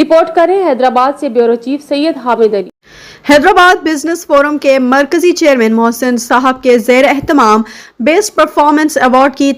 Report करें हैदराबाद से bureau chief Syed Hamid Ali. Hyderabad business forum के मरकजी चेयरमैन मोहसिन साहब के ज़ेर एहतमाम बेस्ट परफॉर्मंस एवार्ड की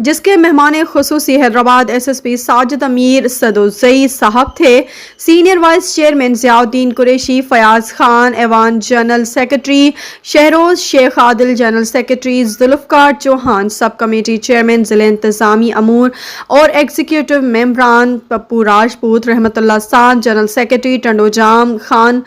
जिसके मेहमान खुसूसी हैदराबाद SSP साजिद अमीर सदोज़ई साहब थे। Senior vice chairman Ziauddin Qureshi, Fayaz Khan Aiwan general secretary, Shahroz Sheikh Adil general secretary, Zulfiqar Chauhan sub committee chairman, ज़िले इंतज़ामी अमूर और एग्जीक्यूटिव मेंबरान, पप्पू राजपूत, रहमतुल्लाह साद जनरल सेक्रेटरी, टंडोजाम खान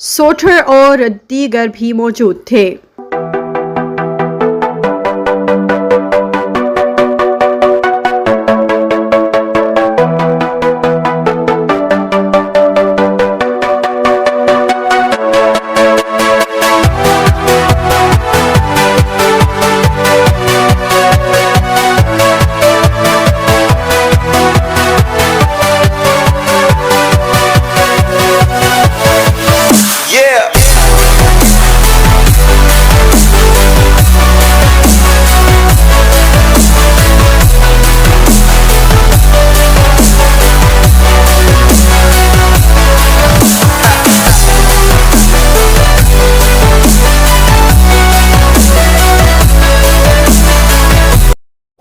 सोठर और दीगर भी मौजूद थे।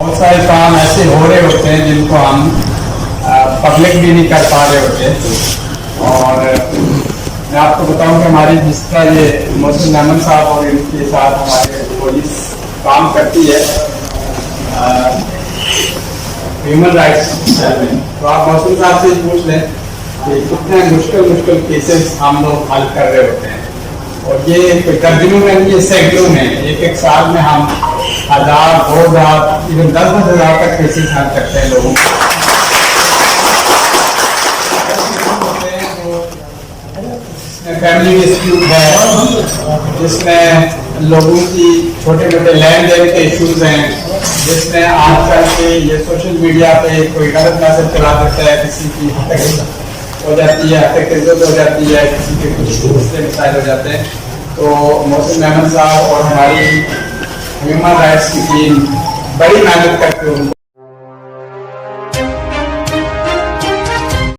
बहुत सारे काम ऐसे हो रहे होते हैं जिनको हम पब्लिक भी नहीं कर पा रहे होते। और मैं आपको बताऊं कि हमारी जिस तरह ये मोहसिन अहमद साहब और इनके साथ हमारे पुलिस काम करती है ह्यूमन राइट्स चैयरमैन, तो आप मोहसिन साहब से पूछ लें कि कितने मुश्किल केसेस हम लोग हल कर रहे होते हैं। और ये दर्जनों में नहीं, ये सैकड़ों में, एक साल में हम 1000, 2000, इवन 10,000 तक केसेस हल करते हैं लोगों को। फैमिली डिस्प्यूट है, जिसमें लोगों की छोटे मोटे लैंड देन के इश्यूज हैं, जिसमें आजकल के ये सोशल मीडिया पे कोई गलत मैसेज चला देता है, किसी की हत्या हो जाती है, हत्या हो जाती है, किसी के कुछ दूसरे मसाइल हो जाते हैं। तो मोहसिन अहमद साहब और हमारी ह्यूमन राइट्स की टीम बड़ी मेहनत करते हैं।